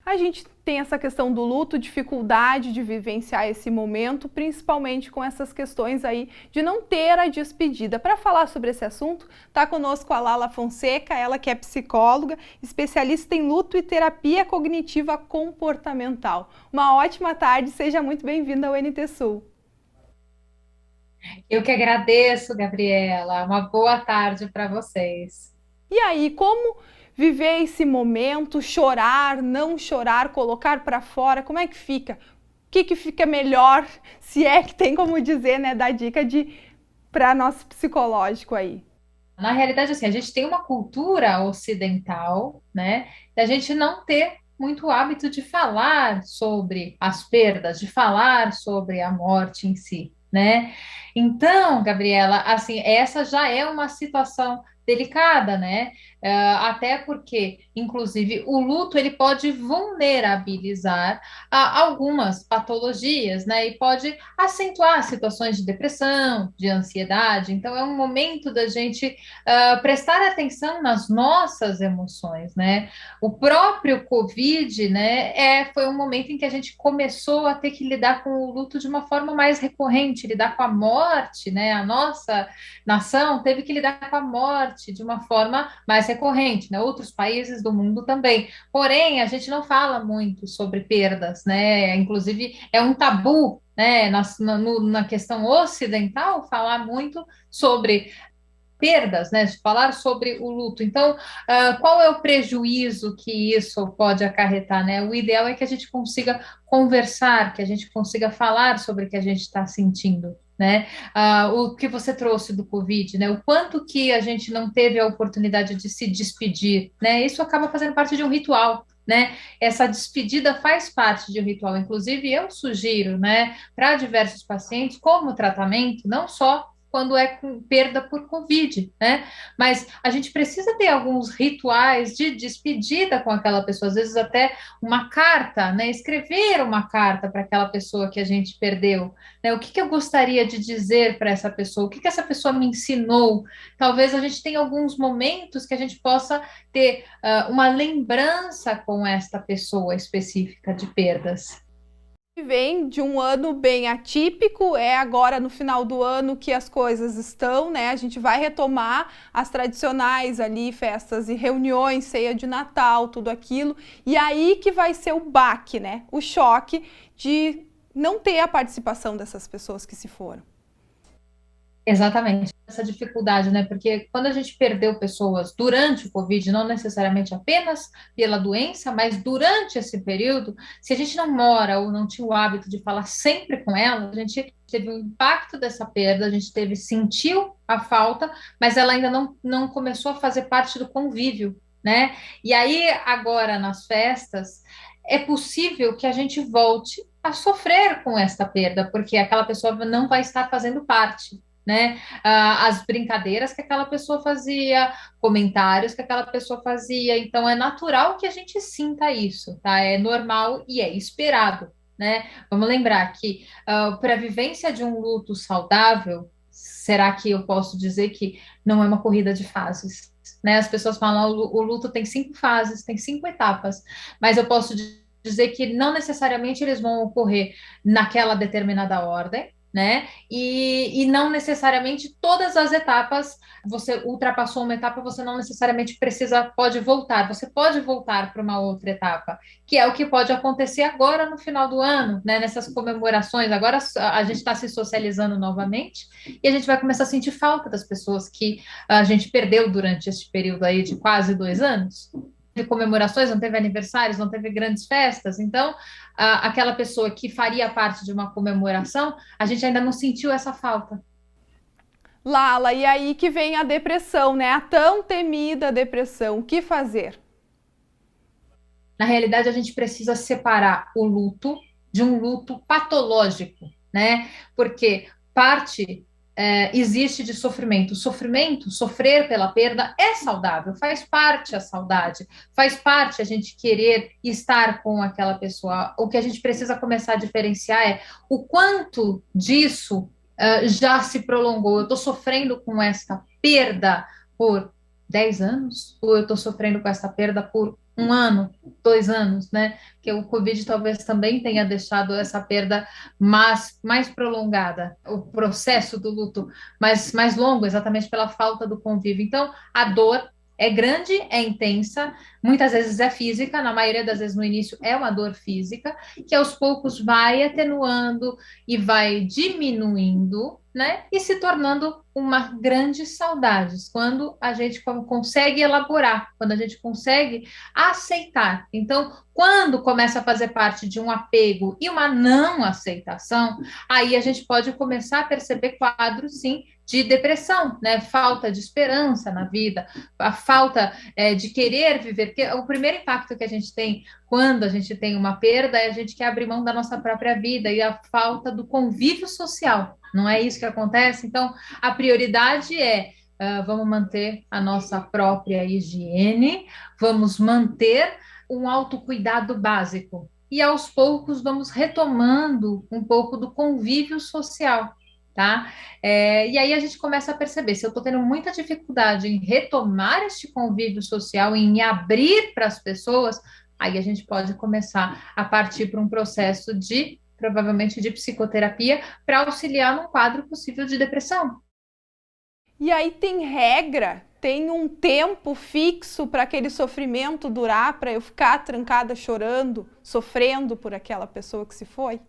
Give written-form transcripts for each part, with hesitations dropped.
A gente tem essa questão do luto, dificuldade de vivenciar esse momento, principalmente com essas questões aí de não ter a despedida. Para falar sobre esse assunto, está conosco a Lala Fonseca, ela que é psicóloga, especialista em luto e terapia cognitiva comportamental. Uma ótima tarde, seja muito bem-vinda ao NT Sul. Eu que agradeço, Gabriela. Uma boa tarde para vocês. E aí, como viver esse momento, chorar, não chorar, colocar para fora, como é que fica? O que fica melhor, se é que tem como dizer, né, dar dica de para nosso psicológico aí. Na realidade, assim, a gente tem uma cultura ocidental, né, da gente não ter muito hábito de falar sobre as perdas, de falar sobre a morte em si, né? Então, Gabriela, assim, essa já é uma situação delicada, né? Até porque, inclusive, o luto ele pode vulnerabilizar algumas patologias, né? E pode acentuar situações de depressão, de ansiedade. Então, é um momento da gente prestar atenção nas nossas emoções, né? O próprio Covid, né, foi um momento em que a gente começou a ter que lidar com o luto de uma forma mais recorrente, lidar com a morte, né? A nossa nação teve que lidar com a morte de uma forma mais recorrente, né? Outros países do mundo também. Porém, a gente não fala muito sobre perdas, né? Inclusive, é um tabu, né, na questão ocidental, falar muito sobre perdas, né? De falar sobre o luto. Então, qual é o prejuízo que isso pode acarretar, né? O ideal é que a gente consiga conversar, que a gente consiga falar sobre o que a gente está sentindo. Né? O que você trouxe do Covid, né? O quanto que a gente não teve a oportunidade de se despedir, né? Isso acaba fazendo parte de um ritual, né? Essa despedida faz parte de um ritual. Inclusive, eu sugiro, né, para diversos pacientes, como tratamento, não só quando é com perda por Covid, né? Mas a gente precisa ter alguns rituais de despedida com aquela pessoa, às vezes até uma carta, né? Escrever uma carta para aquela pessoa que a gente perdeu, né? O que que eu gostaria de dizer para essa pessoa? O que que essa pessoa me ensinou? Talvez a gente tenha alguns momentos que a gente possa ter uma lembrança com esta pessoa específica de perdas. Vem de um ano bem atípico, é agora no final do ano que as coisas estão, né? A gente vai retomar as tradicionais ali, festas e reuniões, ceia de Natal, tudo aquilo. E aí que vai ser o baque, né? O choque de não ter a participação dessas pessoas que se foram. Exatamente, essa dificuldade, né? Porque quando a gente perdeu pessoas durante o Covid, não necessariamente apenas pela doença, mas durante esse período, se a gente não mora ou não tinha o hábito de falar sempre com ela, a gente teve um impacto dessa perda, a gente sentiu a falta, mas ela ainda não começou a fazer parte do convívio, né? E aí, agora nas festas, é possível que a gente volte a sofrer com esta perda, porque aquela pessoa não vai estar fazendo parte, né? As brincadeiras que aquela pessoa fazia, comentários que aquela pessoa fazia. Então, é natural que a gente sinta isso, tá? É normal e é esperado, né? Vamos lembrar que para a vivência de um luto saudável, será que eu posso dizer que não é uma corrida de fases? Né? As pessoas falam, o luto tem 5 fases, tem 5 etapas, mas eu posso dizer que não necessariamente eles vão ocorrer naquela determinada ordem, né? E não necessariamente todas as etapas, você ultrapassou uma etapa, você não necessariamente pode voltar, você pode voltar para uma outra etapa, que é o que pode acontecer agora no final do ano, né? Nessas comemorações, agora a gente está se socializando novamente e a gente vai começar a sentir falta das pessoas que a gente perdeu durante esse período aí de quase 2 anos. Teve comemorações, não teve aniversários, não teve grandes festas, então aquela pessoa que faria parte de uma comemoração, a gente ainda não sentiu essa falta. Lala, e aí que vem a depressão, né? A tão temida depressão. O que fazer? Na realidade, a gente precisa separar o luto de um luto patológico, né? Porque parte existe de sofrimento. O sofrimento, sofrer pela perda, é saudável, faz parte a saudade, faz parte a gente querer estar com aquela pessoa. O que a gente precisa começar a diferenciar é o quanto disso já se prolongou. Eu estou sofrendo com esta perda por 10 anos, ou eu estou sofrendo com essa perda por um ano, 2 anos, né? Porque o Covid talvez também tenha deixado essa perda mais prolongada, o processo do luto mais longo, exatamente pela falta do convívio. Então, a dor é grande, é intensa, muitas vezes é física, na maioria das vezes no início é uma dor física, que aos poucos vai atenuando e vai diminuindo, né? E se tornando uma grande saudade, quando a gente consegue elaborar, quando a gente consegue aceitar. Então, quando começa a fazer parte de um apego e uma não aceitação, aí a gente pode começar a perceber quadros, sim, de depressão, né? Falta de esperança na vida, a falta de querer viver, porque o primeiro impacto que a gente tem quando a gente tem uma perda é a gente quer abrir mão da nossa própria vida e a falta do convívio social. Não é isso que acontece? Então, a prioridade é vamos manter a nossa própria higiene, vamos manter um autocuidado básico. E aos poucos vamos retomando um pouco do convívio social, tá? E aí a gente começa a perceber, se eu estou tendo muita dificuldade em retomar este convívio social, em me abrir para as pessoas, aí a gente pode começar a partir para um processo de, provavelmente, de psicoterapia para auxiliar num quadro possível de depressão. E aí tem regra, tem um tempo fixo para aquele sofrimento durar, para eu ficar trancada chorando, sofrendo por aquela pessoa que se foi?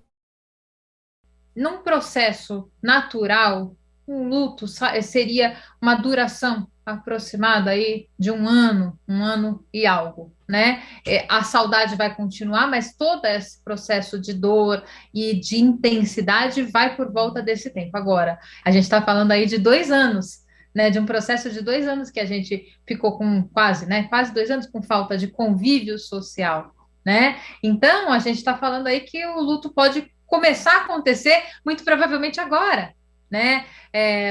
Num processo natural, um luto seria uma duração aproximada aí de um ano e algo, né? A saudade vai continuar, mas todo esse processo de dor e de intensidade vai por volta desse tempo. Agora, a gente está falando aí de 2 anos, né? De um processo de 2 anos que a gente ficou com quase, né? Quase 2 anos com falta de convívio social, né? Então, a gente está falando aí que o luto pode começar a acontecer muito provavelmente agora, né?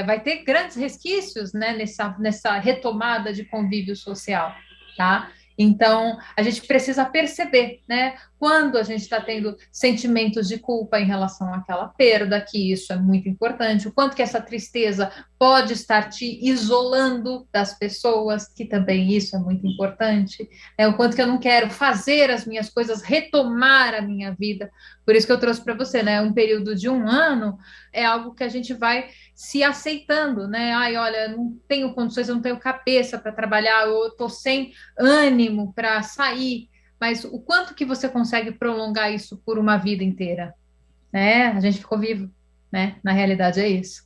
Vai ter grandes resquícios, né, nessa retomada de convívio social, tá? Então, a gente precisa perceber, né, quando a gente está tendo sentimentos de culpa em relação àquela perda, que isso é muito importante, o quanto que essa tristeza pode estar te isolando das pessoas, que também isso é muito importante, né, o quanto que eu não quero fazer as minhas coisas, retomar a minha vida. Por isso que eu trouxe para você, né, um período de um ano é algo que a gente vai se aceitando, né? Ai, olha, não tenho condições, eu não tenho cabeça para trabalhar, eu estou sem ânimo para sair, mas o quanto que você consegue prolongar isso por uma vida inteira, né? A gente ficou vivo, né? Na realidade é isso.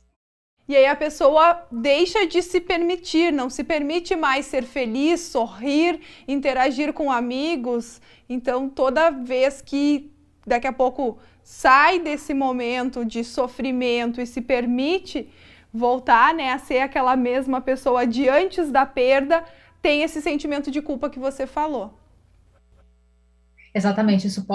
E aí a pessoa deixa de se permitir, não se permite mais ser feliz, sorrir, interagir com amigos. Então, toda vez que daqui a pouco sai desse momento de sofrimento e se permite voltar, né, a ser aquela mesma pessoa de antes da perda, tem esse sentimento de culpa que você falou. Exatamente, isso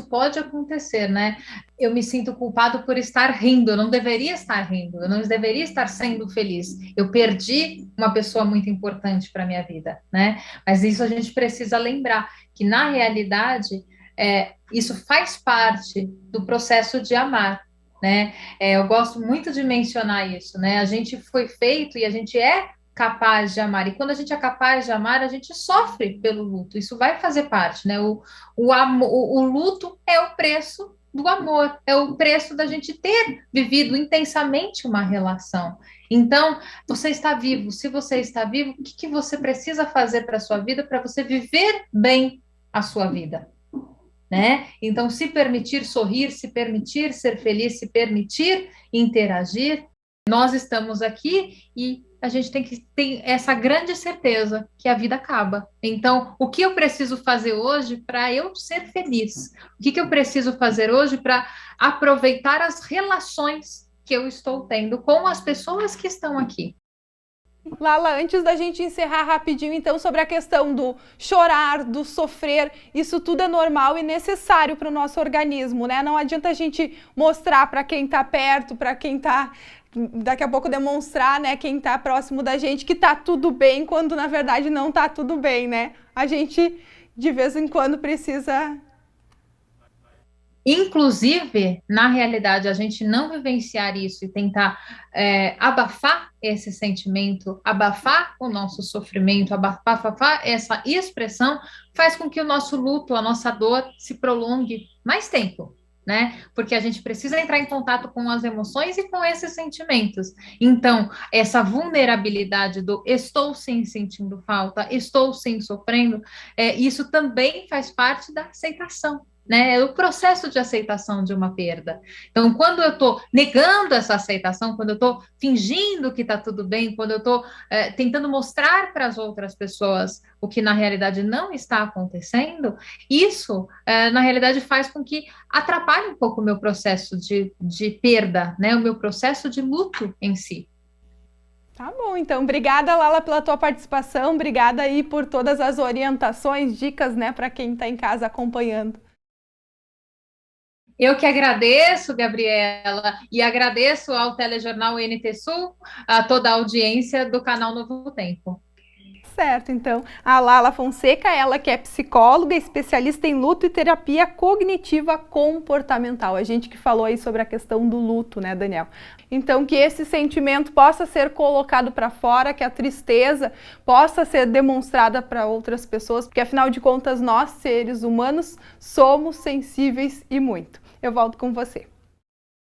pode acontecer, né? Eu me sinto culpado por estar rindo, eu não deveria estar rindo, eu não deveria estar sendo feliz. Eu perdi uma pessoa muito importante para a minha vida, né? Mas isso a gente precisa lembrar, que na realidade, isso faz parte do processo de amar, né? Eu gosto muito de mencionar isso, né? A gente foi feito e a gente é capaz de amar. E quando a gente é capaz de amar, a gente sofre pelo luto. Isso vai fazer parte, né? O luto é o preço do amor, é o preço da gente ter vivido intensamente uma relação. Então, você está vivo. Se você está vivo, o que você precisa fazer para a sua vida para você viver bem a sua vida? Né? Então, se permitir sorrir, se permitir ser feliz, se permitir interagir, nós estamos aqui e a gente tem que ter essa grande certeza que a vida acaba. Então, o que eu preciso fazer hoje para eu ser feliz? O que eu preciso fazer hoje para aproveitar as relações que eu estou tendo com as pessoas que estão aqui? Lala, antes da gente encerrar rapidinho, então, sobre a questão do chorar, do sofrer, isso tudo é normal e necessário para o nosso organismo, né? Não adianta a gente mostrar para quem está perto, para quem está, daqui a pouco demonstrar, né, quem está próximo da gente que está tudo bem, quando na verdade não está tudo bem, né? A gente, de vez em quando, precisa Inclusive, na realidade, a gente não vivenciar isso e tentar abafar esse sentimento, abafar o nosso sofrimento, abafar essa expressão, faz com que o nosso luto, a nossa dor se prolongue mais tempo. Né? Porque a gente precisa entrar em contato com as emoções e com esses sentimentos. Então, essa vulnerabilidade do estou sim sentindo falta, estou sim sofrendo, isso também faz parte da aceitação. Né, é o processo de aceitação de uma perda. Então, quando eu estou negando essa aceitação, quando eu estou fingindo que está tudo bem, quando eu estou tentando mostrar para as outras pessoas o que na realidade não está acontecendo, isso, na realidade, faz com que atrapalhe um pouco o meu processo de perda, né, o meu processo de luto em si. Tá bom, então, obrigada, Lala, pela tua participação, obrigada aí por todas as orientações, dicas, né, para quem está em casa acompanhando. Eu que agradeço, Gabriela, e agradeço ao Telejornal NT Sul, a toda a audiência do canal Novo Tempo. Certo, então, a Lala Fonseca, ela que é psicóloga, especialista em luto e terapia cognitiva comportamental. A gente que falou aí sobre a questão do luto, né, Daniel? Então, que esse sentimento possa ser colocado para fora, que a tristeza possa ser demonstrada para outras pessoas, porque afinal de contas, nós, seres humanos, somos sensíveis e muito. Eu volto com você.